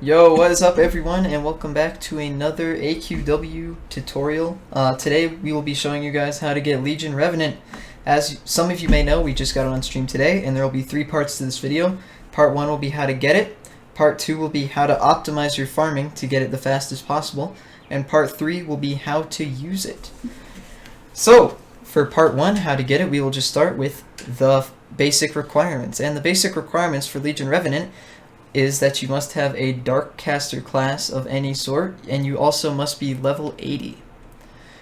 Yo, what is up everyone, and welcome back to another AQW tutorial. Today we will be showing you guys how to get Legion Revenant. As some of you may know, we just got it on stream today, and there will be 3 parts to this video. Part 1 will be how to get it, Part 2 will be how to optimize your farming to get it the fastest possible, and Part 3 will be how to use it. So, for Part 1, how to get it, we will just start with the basic requirements. And the basic requirements for Legion Revenant is that you must have a dark caster class of any sort, and you also must be level 80.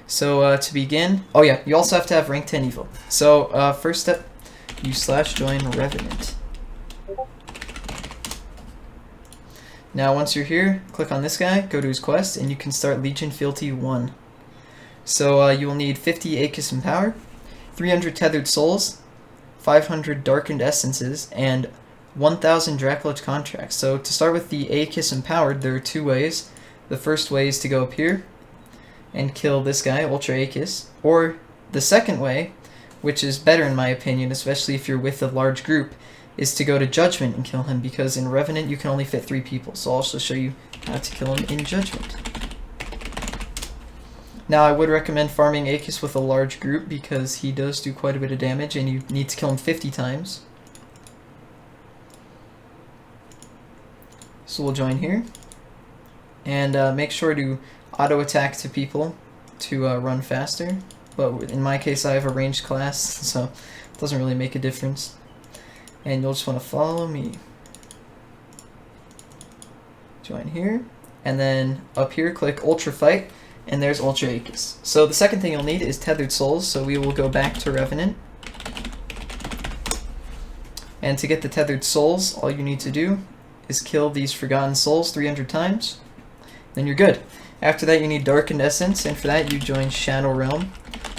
So to begin, oh yeah, you also have to have rank 10 evil. So first step, you /join Revenant. Now once you're here, click on this guy, go to his quest, and you can start Legion Fealty 1. So you will need 50 AQW in power, 300 tethered souls, 500 darkened essences, and 1,000 Dragonbone contracts. So to start with the AQW empowered, there are 2 ways. The first way is to go up here and kill this guy, Ultra AQW, or the second way, which is better in my opinion, especially if you're with a large group, is to go to Judgement and kill him, because in Revenant you can only fit 3 people. So I'll also show you how to kill him in Judgement. Now I would recommend farming AQW with a large group because he does do quite a bit of damage and you need to kill him 50 times. So we'll join here, and make sure to auto attack to people to run faster, but in my case I have a ranged class, so it doesn't really make a difference. And you'll just want to follow me. Join here, and then up here click Ultra Fight, and there's Ultra AQW. So the second thing you'll need is tethered souls, so we will go back to Revenant. And to get the tethered souls, all you need to do is kill these forgotten souls 300 times, then you're good. After that you need darkened essence, and for that you join Shadow Realm.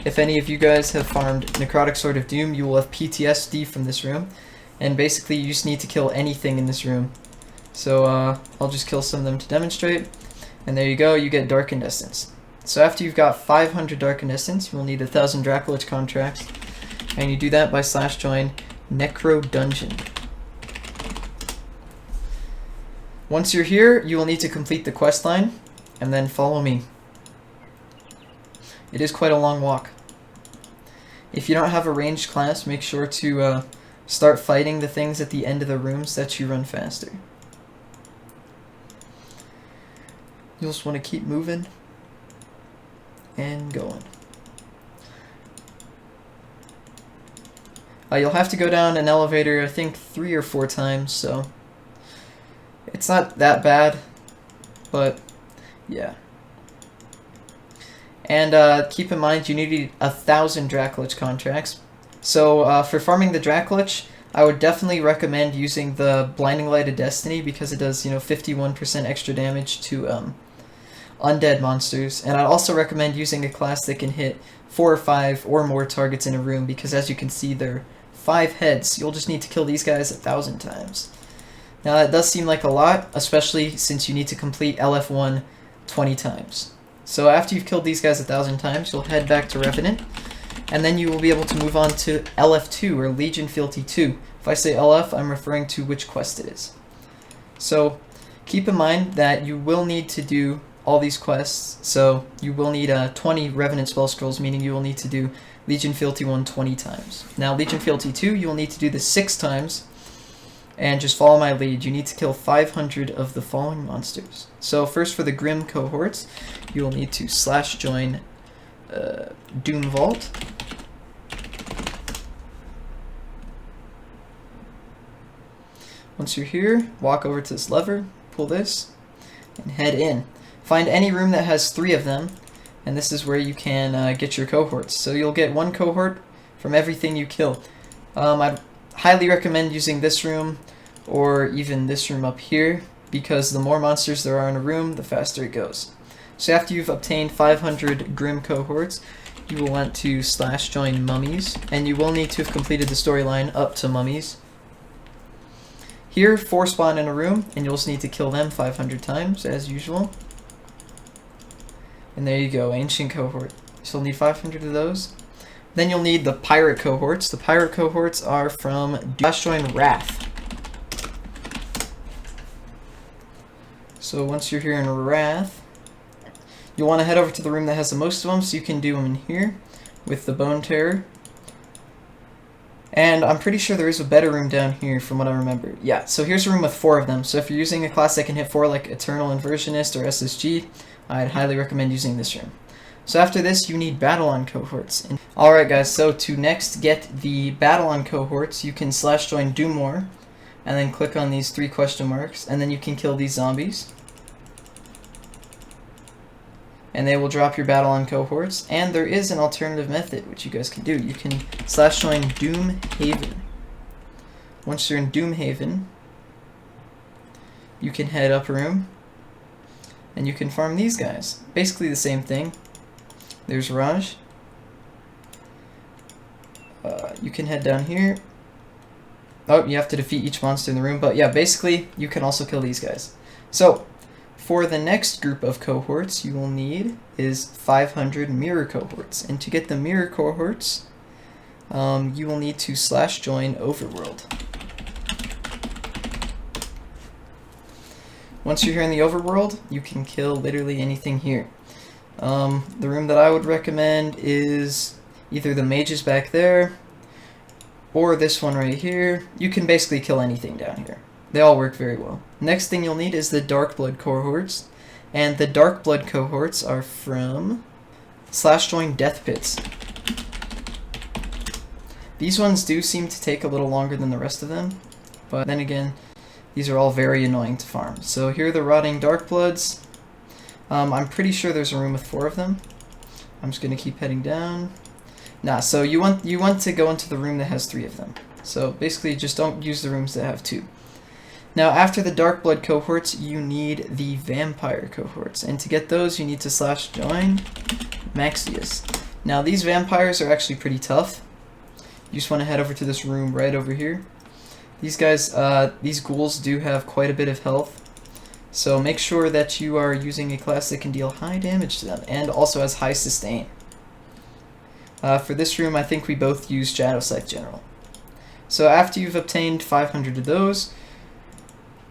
If any of you guys have farmed Necrotic Sword of Doom, you will have PTSD from this room, and basically you just need to kill anything in this room. So I'll just kill some of them to demonstrate, and there you go, you get darkened essence. So after you've got 500 darkened essence, you will need 1,000 Dragonbone contracts, and you do that by /join necrodungeon. Once you're here, you will need to complete the quest line, and then follow me. It is quite a long walk. If you don't have a ranged class, make sure to start fighting the things at the end of the rooms so that you run faster. You'll just want to keep moving and going. You'll have to go down an elevator, I think 3 or 4 times, so it's not that bad, but yeah. And keep in mind you need 1,000 Dragonbone contracts. So for farming the Dragonbone, I would definitely recommend using the Blinding Light of Destiny because it does 51% extra damage to undead monsters. And I'd also recommend using a class that can hit 4 or 5 or more targets in a room, because as you can see there are 5 heads. You'll just need to kill these guys 1,000 times. Now that does seem like a lot, especially since you need to complete LF1 20 times. So after you've killed these guys 1,000 times, you'll head back to Revenant, and then you will be able to move on to LF2, or Legion Fealty 2. If I say LF, I'm referring to which quest it is. So keep in mind that you will need to do all these quests, so you will need 20 Revenant spell scrolls, meaning you will need to do Legion Fealty 1 20 times. Now Legion Fealty 2, you will need to do this 6 times, and just follow my lead. You need to kill 500 of the following monsters. So first, for the Grim cohorts, you will need to /join Doom Vault. Once you're here, walk over to this lever, pull this, and head in. Find any room that has 3 of them, and this is where you can get your cohorts. So you'll get 1 cohort from everything you kill. I'd highly recommend using this room or even this room up here, because the more monsters there are in a room, the faster it goes. So after you've obtained 500 Grim cohorts, you will want to /join mummies, and you will need to have completed the storyline up to mummies. Here, 4 spawn in a room, and you'll just need to kill them 500 times, as usual. And there you go, ancient cohort. So you'll need 500 of those. Then you'll need the pirate cohorts. The pirate cohorts are from /join Wrath. So once you're here in Wrath, you'll want to head over to the room that has the most of them, so you can do them in here with the Bone Terror. And I'm pretty sure there is a better room down here from what I remember. Yeah, so here's a room with 4 of them. So if you're using a class that can hit 4 like Eternal Inversionist or SSG, I'd highly recommend using this room. So after this, you need Battle-On cohorts. Alright guys, so to next get the Battle-On cohorts, you can /join Doom War, and then click on these 3 question marks, and then you can kill these zombies. And they will drop your Battle-On cohorts. And there is an alternative method which you guys can do. You can /join Doom Haven. Once you're in Doom Haven, you can head up a room and you can farm these guys. Basically the same thing. There's Raj. You can head down here. Oh, you have to defeat each monster in the room, but yeah, basically you can also kill these guys. So for the next group of cohorts you will need is 500 mirror cohorts. And to get the mirror cohorts, you will need to /join Overworld. Once you're here in the Overworld, you can kill literally anything here. The room that I would recommend is either the mages back there, or this one right here. You can basically kill anything down here. They all work very well. Next thing you'll need is the Dark Blood cohorts. And the Dark Blood cohorts are from /join Death Pits. These ones do seem to take a little longer than the rest of them, but then again, these are all very annoying to farm. So here are the Rotting Dark Bloods. I'm pretty sure there's a room with 4 of them. I'm just going to keep heading down. Nah, so you want to go into the room that has 3 of them. So basically just don't use the rooms that have 2. Now after the Dark Blood cohorts, you need the Vampire cohorts. And to get those, you need to /join Maxius. Now these vampires are actually pretty tough. You just want to head over to this room right over here. These guys, these ghouls do have quite a bit of health. So make sure that you are using a class that can deal high damage to them and also has high sustain. For this room, I think we both use Shadow Scythe General. So after you've obtained 500 of those,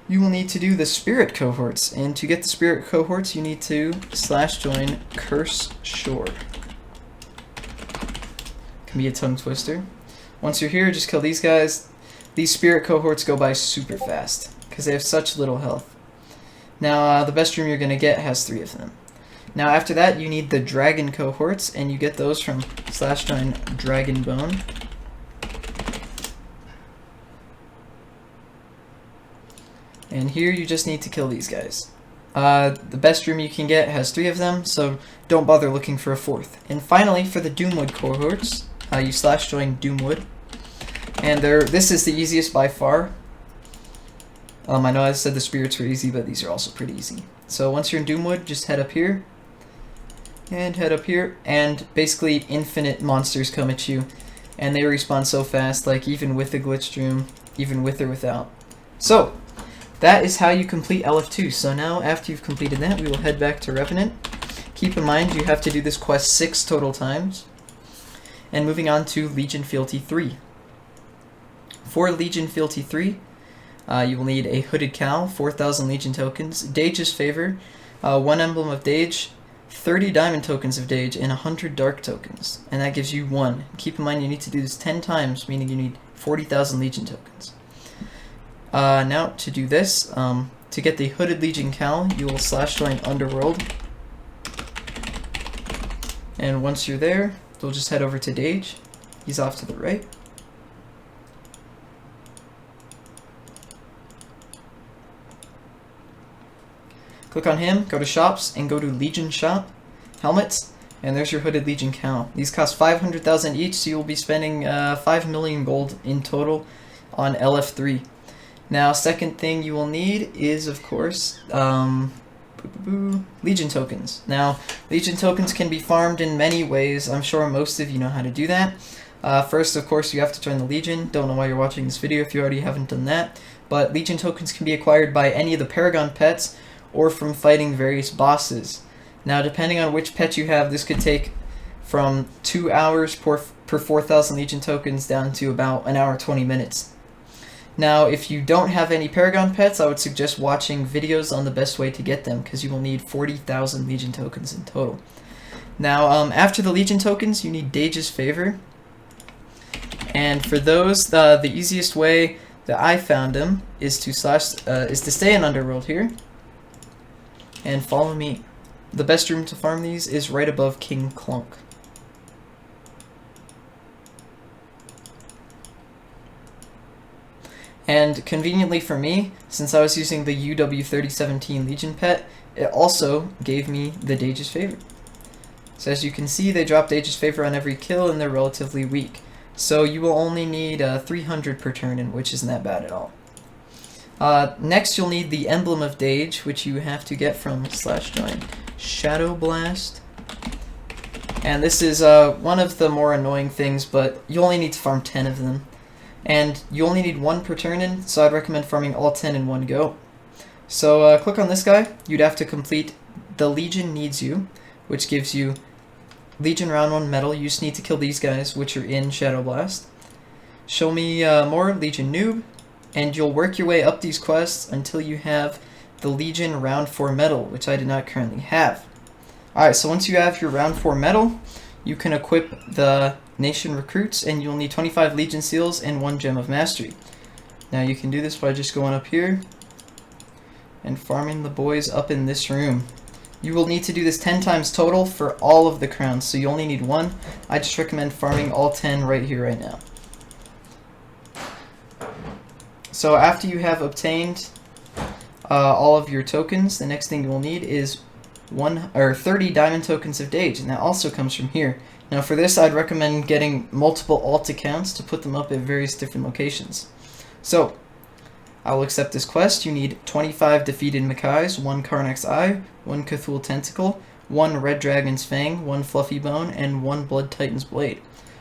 you will need to do the Spirit cohorts. And to get the Spirit cohorts, you need to /join Curse Shore. Can be a tongue twister. Once you're here, just kill these guys. These Spirit cohorts go by super fast because they have such little health. Now, the best room you're going to get has 3 of them. Now, after that, you need the Dragon cohorts, and you get those from /join Dragonbone. And here, you just need to kill these guys. The best room you can get has 3 of them, so don't bother looking for a 4th. And finally, for the Doomwood cohorts, you /join Doomwood. And this is the easiest by far. I know I said the spirits were easy, but these are also pretty easy. So once you're in Doomwood, just head up here. And head up here. And basically infinite monsters come at you. And they respawn so fast, like even with the glitched room, even with or without. So, that is how you complete LF2. So now, after you've completed that, we will head back to Revenant. Keep in mind, you have to do this quest 6 total times. And moving on to Legion Fealty 3. For Legion Fealty 3, you will need a Hooded Cow, 4,000 Legion tokens, Dage's Favor, 1 Emblem of Dage, 30 Diamond tokens of Dage, and 100 Dark tokens. And that gives you 1. Keep in mind you need to do this 10 times, meaning you need 40,000 Legion tokens. Now, to do this, to get the Hooded Legion Cow, you will /join Underworld. And once you're there, you'll just head over to Dage. He's off to the right. Click on him, go to shops, and go to Legion Shop, Helmets, and there's your Hooded Legion Cow. These cost 500,000 each, so you'll be spending 5 million gold in total on LF3. Now, second thing you will need is, of course, Legion tokens. Now, Legion tokens can be farmed in many ways. I'm sure most of you know how to do that. First, of course, you have to join the Legion. Don't know why you're watching this video if you already haven't done that. But Legion tokens can be acquired by any of the Paragon pets, or from fighting various bosses. Now, depending on which pet you have, this could take from 2 hours per 4,000 Legion tokens down to about 1 hour 20 minutes. Now, if you don't have any Paragon pets, I would suggest watching videos on the best way to get them, because you will need 40,000 Legion tokens in total. Now, after the Legion tokens, you need Dage's Favor. And for those, the easiest way that I found them is to stay in Underworld here and follow me. The best room to farm these is right above King Clunk. And conveniently for me, since I was using the UW 3017 Legion pet, it also gave me the Dage's Favor. So as you can see, they drop Dage's Favor on every kill and they're relatively weak. So you will only need 300 per turn, which isn't that bad at all. Next you'll need the Emblem of Dage, which you have to get from /join Shadow Blast. And this is one of the more annoying things, but you only need to farm 10 of them. And you only need 1 per turn, so I'd recommend farming all 10 in one go. So click on this guy. You'd have to complete the Legion Needs You, which gives you Legion Round 1 medal. You just need to kill these guys, which are in Shadow Blast. Show me more Legion Noob, and you'll work your way up these quests until you have the Legion Round 4 medal, which I do not currently have. Alright, so once you have your Round 4 medal, you can equip the Nation Recruits, and you'll need 25 Legion Seals and 1 Gem of Mastery. Now you can do this by just going up here and farming the boys up in this room. You will need to do this 10 times total for all of the crowns, so you only need 1. I just recommend farming all 10 right here, right now. So after you have obtained all of your tokens, the next thing you will need is 30 diamond tokens of Dage, and that also comes from here. Now for this, I'd recommend getting multiple alt accounts to put them up at various different locations. So, I will accept this quest. You need 25 defeated Mackais, 1 Karnak's Eye, 1 Cthulhu Tentacle, 1 Red Dragon's Fang, 1 Fluffy Bone, and 1 Blood Titan's Blade.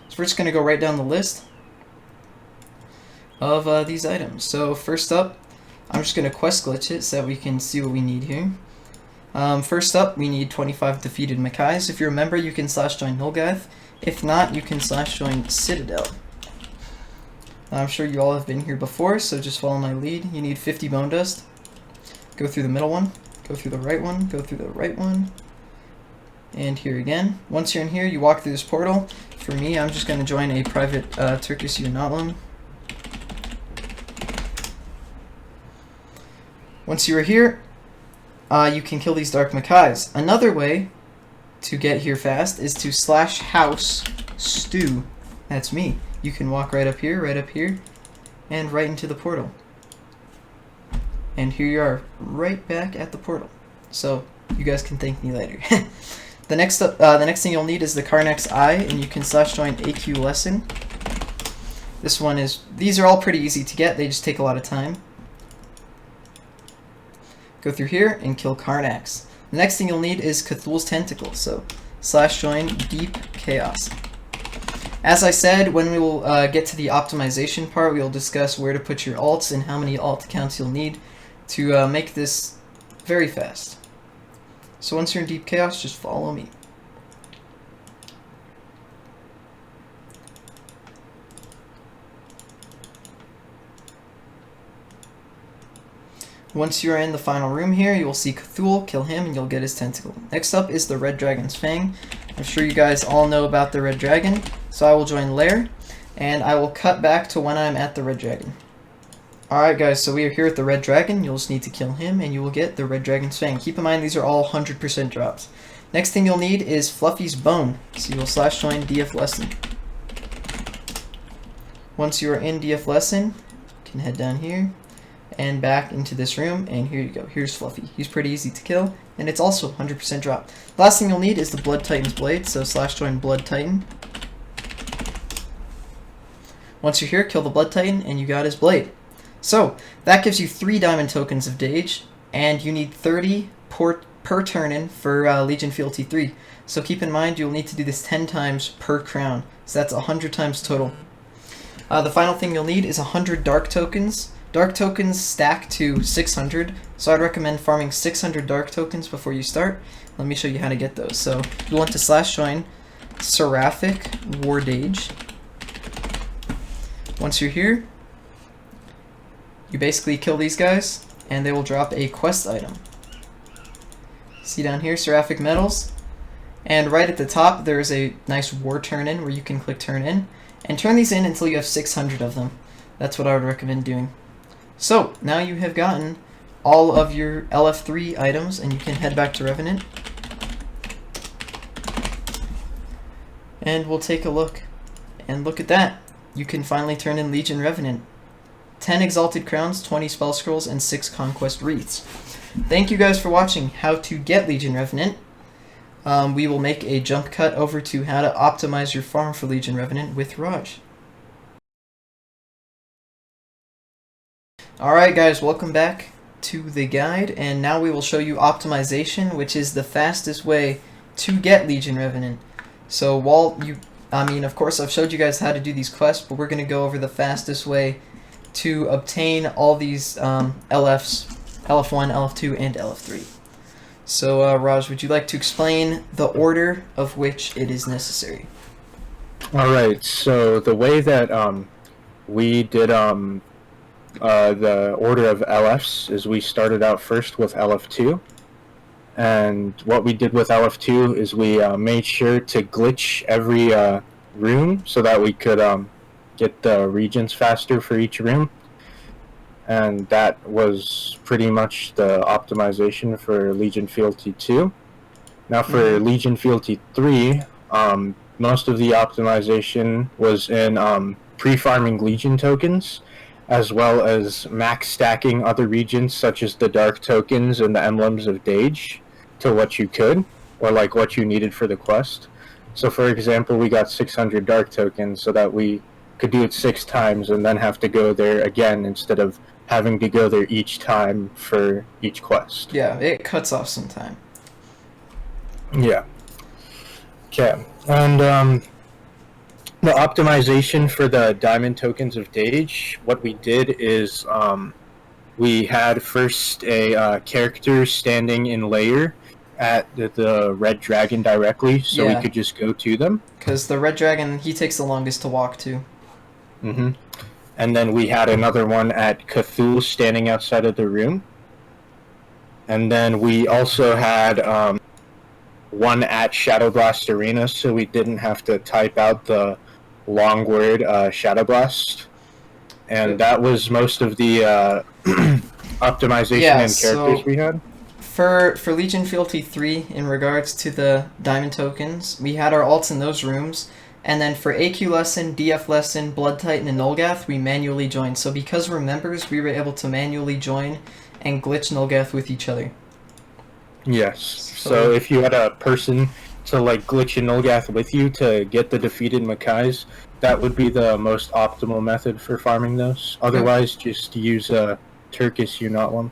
So we're just going to go right down the list of these items. So first up, I'm just going to quest glitch it so that we can see what we need here. First up, we need 25 defeated Mackais. If you remember, you can /join Nulgath. If not, you can /join Citadel. I'm sure you all have been here before, so just follow my lead. You need 50 bone dust. Go through the middle one, go through the right one, go through the right one, and here again. Once you're in here, you walk through this portal. For me, I'm just going to join a private Turkish Unatlam. Once you are here, you can kill these Dark Mackais. Another way to get here fast is to /house stew. That's me. You can walk right up here, and right into the portal. And here you are, right back at the portal. So you guys can thank me later. The next thing you'll need is the Karnak's Eye, and you can /join AQ Lesson. This one is. These are all pretty easy to get. They just take a lot of time. Go through here and kill Karnak's. The next thing you'll need is Cthulhu's Tentacle. So /join Deep Chaos. As I said, when we will get to the optimization part, we will discuss where to put your alts and how many alt accounts you'll need to make this very fast. So once you're in Deep Chaos, just follow me. Once you're in the final room here, you will see Cthulhu, kill him, and you'll get his tentacle. Next up is the Red Dragon's Fang. I'm sure you guys all know about the Red Dragon, so I will join Lair, and I will cut back to when I'm at the Red Dragon. Alright guys, so we are here at the Red Dragon. You'll just need to kill him, and you will get the Red Dragon's Fang. Keep in mind, these are all 100% drops. Next thing you'll need is Fluffy's Bone, so you will /join DF Lesson. Once you are in DF Lesson, you can head down here and back into this room, and here you go. Here's Fluffy. He's pretty easy to kill, and it's also 100% drop. Last thing you'll need is the Blood Titan's Blade, so /join Blood Titan. Once you're here, kill the Blood Titan, and you got his blade. So, that gives you 3 diamond tokens of Dage, and you need 30 per turn-in for Legion Fealty 3. So keep in mind, you'll need to do this 10 times per crown, so that's 100 times total. The final thing you'll need is 100 Dark Tokens. Dark Tokens stack to 600, so I'd recommend farming 600 Dark Tokens before you start. Let me show you how to get those. So, you want to /join Seraphic War Dage. Once you're here, You basically kill these guys, and they will drop a quest item. See down here, Seraphic Metals. And right at the top, there is a nice war turn-in where you can click turn in. And turn these in until you have 600 of them. That's what I would recommend doing. So, now you have gotten all of your LF3 items, and you can head back to Revenant. And we'll take a look. And look at that. You can finally turn in Legion Revenant. 10 Exalted Crowns, 20 Spell Scrolls, and 6 Conquest Wreaths. Thank you guys for watching how to get Legion Revenant. We will make a jump cut over to how to optimize your farm for Legion Revenant with Raj. Alright guys, welcome back to the guide, and now we will show you optimization, which is the fastest way to get Legion Revenant. So of course I've showed you guys how to do these quests, but we're going to go over the fastest way to obtain all these LFs, LF1, LF2, and LF3. So Raj, would you like to explain the order of which it is necessary? Alright, so the way that we did the order of LFs is we started out first with LF2, and what we did with LF2 is we made sure to glitch every room so that we could get the regions faster for each room, and that was pretty much the optimization for Legion Fealty 2. Now for Legion Fealty 3, most of the optimization was in pre-farming Legion tokens, as well as max stacking other regions such as the Dark tokens and the Emblems of Dage to what you could, or like what you needed for the quest. So for example, we got 600 Dark tokens so that we could do it 6 times and then have to go there again instead of having to go there each time for each quest. Yeah, it cuts off some time. Yeah. Okay, and the optimization for the Diamond Tokens of Dage, what we did is we had first a character standing in layer at the Red Dragon directly, so we could just go to them. Because the Red Dragon, he takes the longest to walk to. And then we had another one at Cthulhu standing outside of the room. And then we also had one at Shadowblast Arena, so we didn't have to type out the long word Shadowblast. And that was most of the optimization and characters we had. For Legion Fealty 3, in regards to the Diamond tokens, we had our alts in those rooms. And then for AQ Lesson, DF Lesson, Blood Titan, and Nulgath, we manually joined. So because we're members, we were able to manually join and glitch Nulgath with each other. Yes. So if you had a person to like glitch a Nulgath with you to get the defeated Makais, that would be the most optimal method for farming those. Otherwise, just use a Turkish Unot one.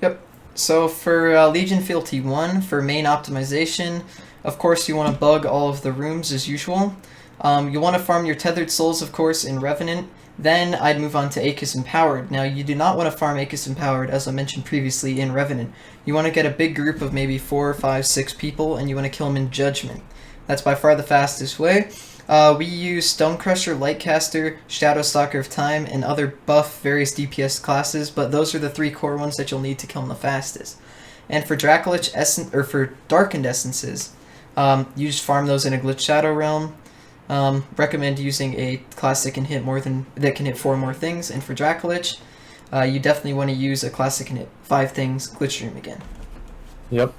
Yep. So for Legion Fealty 1, for main optimization, of course you want to bug all of the rooms as usual. You want to farm your Tethered Souls, of course, in Revenant. Then I'd move on to Aegis Empowered. Now you do not want to farm Aegis Empowered, as I mentioned previously, in Revenant. You want to get a big group of maybe 4, 5, 6 people, and you want to kill them in Judgement. That's by far the fastest way. We use Stonecrusher, Lightcaster, Shadowstalker of Time, and other buff various DPS classes, but those are the 3 core ones that you'll need to kill them the fastest. And for Dracolich for Darkened Essences, you just farm those in a Glitch Shadow Realm. Recommend using a class that can hit 4 more things, and for Dracolich, you definitely want to use a class that can hit 5 things, Glitch Dream again. Yep.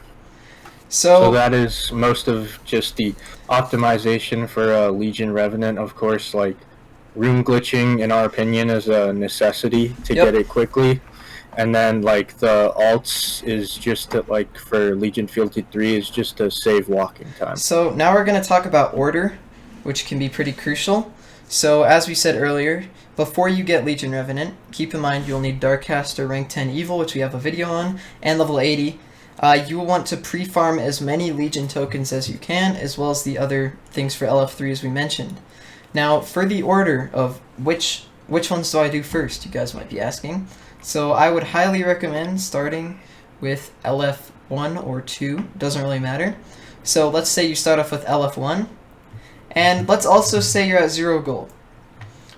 So that is most of just the optimization for Legion Revenant. Of course, like room glitching, in our opinion, is a necessity to get it quickly. And then like the alts is just to, like for Legion Fealty 3 is just to save walking time. So now we're going to talk about order, which can be pretty crucial. So as we said earlier, before you get Legion Revenant, keep in mind you'll need Darkcaster rank 10 Evil, which we have a video on, and level 80. You will want to pre-farm as many Legion tokens as you can, as well as the other things for LF3 as we mentioned. Now, for the order of which ones do I do first, you guys might be asking. So I would highly recommend starting with LF1 or 2, doesn't really matter. So let's say you start off with LF1, and let's also say you're at 0 gold.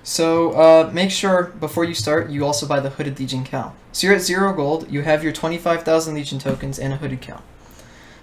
So make sure before you start, you also buy the Hooded Legion Cowl. So you're at 0 gold, you have your 25,000 Legion tokens and a Hooded Cowl.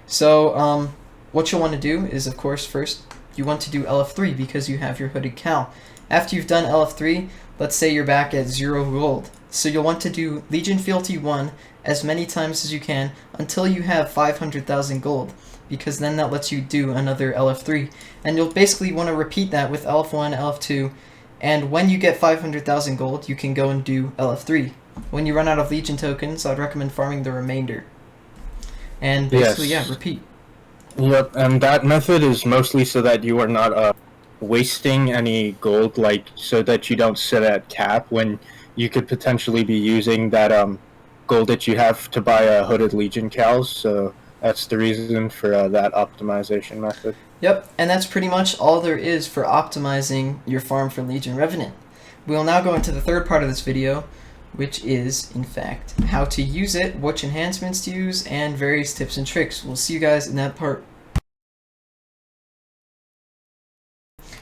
So what you'll want to do is, of course, first you want to do LF3 because you have your Hooded Cowl. After you've done LF3, let's say you're back at 0 gold. So you'll want to do Legion Fealty 1 as many times as you can until you have 500,000 gold, because then that lets you do another LF3. And you'll basically want to repeat that with LF1, LF2, and when you get 500,000 gold, you can go and do LF3. When you run out of Legion tokens, I'd recommend farming the remainder. And basically, Yes. yeah, repeat. Yep, and that method is mostly so that you are not wasting any gold, like so that you don't sit at cap when you could potentially be using that gold that you have to buy a Hooded Legion cows. So that's the reason for that optimization method. Yep, and that's pretty much all there is for optimizing your farm for Legion Revenant. We will now go into the third part of this video, which is, in fact, how to use it, which enhancements to use, and various tips and tricks. We'll see you guys in that part.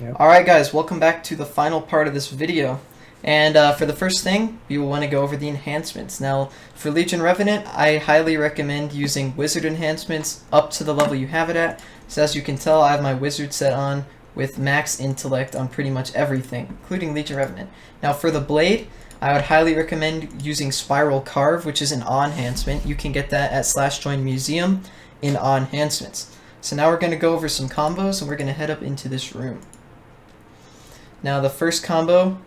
Yep. Alright guys, welcome back to the final part of this video. And for the first thing, we will want to go over the enhancements. Now, for Legion Revenant, I highly recommend using wizard enhancements up to the level you have it at. So as you can tell, I have my wizard set on with max intellect on pretty much everything, including Legion Revenant. Now for the blade, I would highly recommend using Spiral Carve, which is an awe enhancement. You can get that at /join museum in awe enhancements. So now we're going to go over some combos, and we're going to head up into this room. Now the first combo,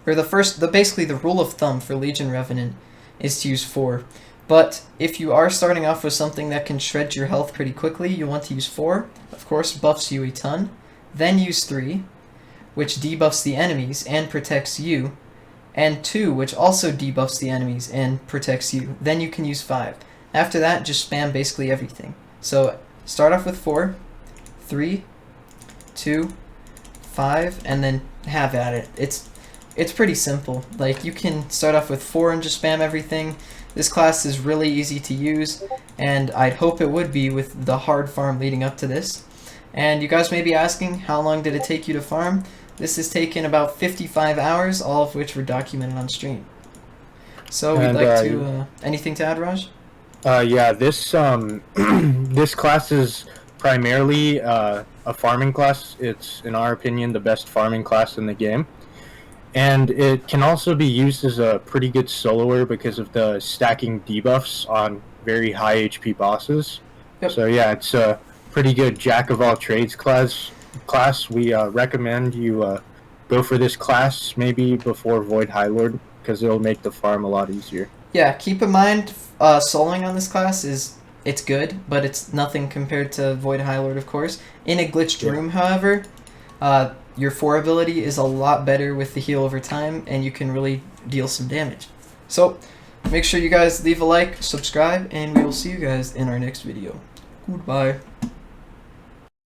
basically the rule of thumb for Legion Revenant is to use 4. But if you are starting off with something that can shred your health pretty quickly, you want to use 4. Of course, buffs you a ton. Then use 3, which debuffs the enemies and protects you. And 2, which also debuffs the enemies and protects you. Then you can use 5. After that, just spam basically everything. So start off with 4, 3, 2, 5, and then have at it. It's pretty simple. Like, you can start off with 4 and just spam everything. This class is really easy to use, and I'd hope it would be with the hard farm leading up to this. And you guys may be asking, how long did it take you to farm? This has taken about 55 hours, all of which were documented on stream. So we'd like to... anything to add, Raj? Yeah, this this class is primarily a farming class. It's, in our opinion, the best farming class in the game. And it can also be used as a pretty good soloer because of the stacking debuffs on very high HP bosses. Yep. So yeah, it's a pretty good jack of all trades class. We recommend you go for this class maybe before Void High Lord, because it'll make the farm a lot easier. Yeah, keep in mind, soloing on this class it's good, but it's nothing compared to Void High Lord, of course. In a glitched room, however, your 4 ability is a lot better with the heal over time, and you can really deal some damage. So, make sure you guys leave a like, subscribe, and we will see you guys in our next video. Goodbye.